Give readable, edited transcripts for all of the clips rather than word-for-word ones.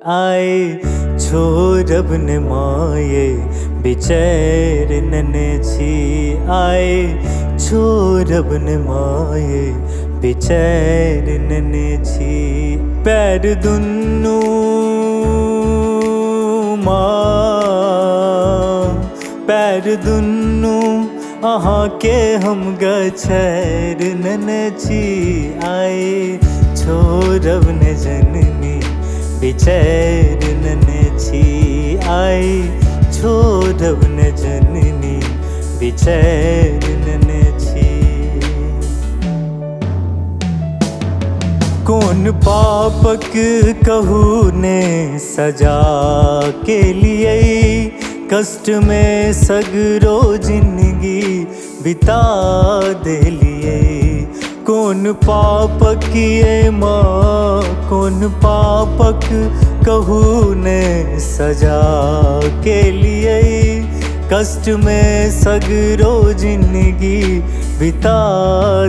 आए छोरब ने माये बिचैर नने छी आए छोरब ने माये बिचैर नने छी पैर दुन्नू पैर दुन्नू अहाँ के हम गछैर नने छी आए छोरब ने जननी बिचैर नने छी आए छोरब ने जननी बिचैर नने छी कौन पापक कहू ने सजा के लिए कष्ट में सगरो जिंदगी बिता दे लिए कौन पापक ये माँ कौन पापक कहू ने सजा के लिए कष्ट में सगरो जिंदगी बिता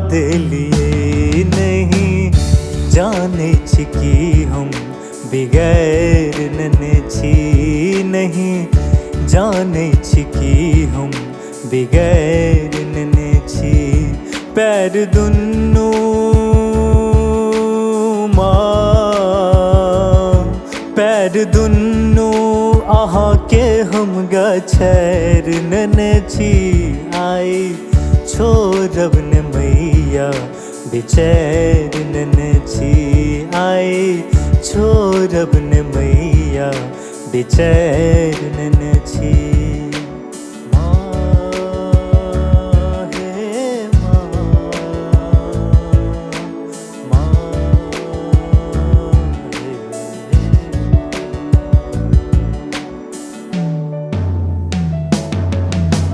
दे लिए नहीं जाने छिकी हम बिगैर नने छी नहीं जाने छिकी हम बिगैर नने छी पैर दुन्नू पैर दुन्नू अहाँ के हम गछैर नने छी आए छोरब ने मैया बिचैर नने छी आए छोरब ने मैया बिचैर नने छी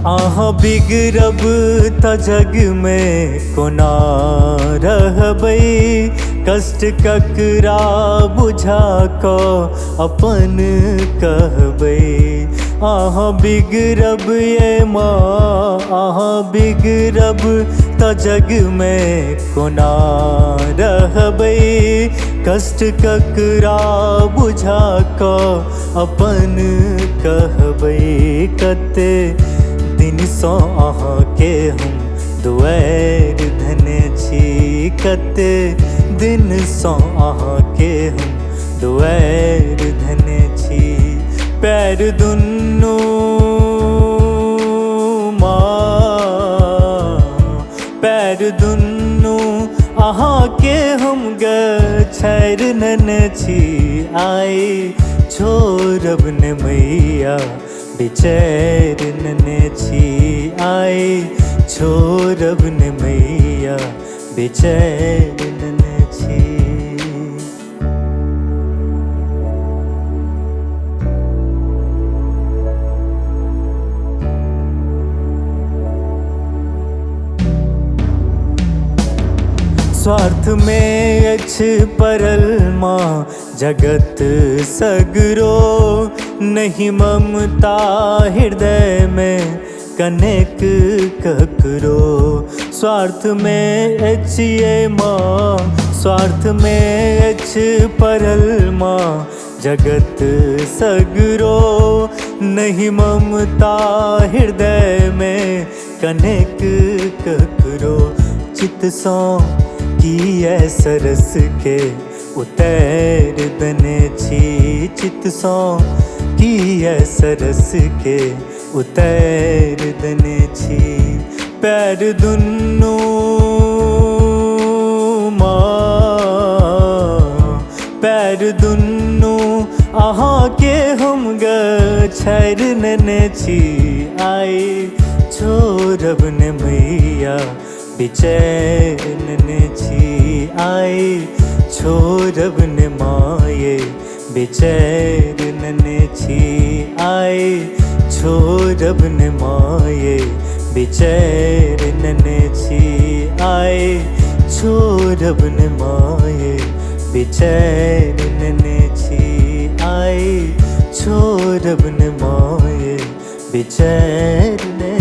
आहाँ बिगड़ब त जग में कोना रहबै कष्ट ककरा बुझा क अपन कहबै आहाँ बिगड़ब ये माँ आहाँ बिगड़ब त जग में कोना रहबै कष्ट ककरा बुझा क अपन कहबै कते दिन सो अहाँ के हम दुआर धने छी कते दिन सो अहाँ के हम दुआर धने छी पैर दुन्नू पैर दुन्नू अहाँ के हम गछैर नने छी आए छोरब ने मैया बिचैर नने छी आए छोरब ने मैया बिचैर नने छी स्वार्थ में अछ परल माँ जगत सगरो नहीं ममता हृदय में कनेक ककरो स्वार्थ में अछ ये माँ स्वार्थ में अछ परल माँ जगत सगरो नहीं ममता हृदय में कनेक ककरो चित सौ की सरस के उतैर दने छी चित सौ की सरस के उतैर दने छी पैर दुन्नू पैर दुन्नू अहाँ के हम गछैर नने छी आए छोरब ने मैया बिचैर नने छी आए छोरब ने माये बिचैर नने छी आए छोरब ने माये बिचैर नने छी आए छोरब ने माये बिचैर नने छी आए छोरब ने माये बिचैर ने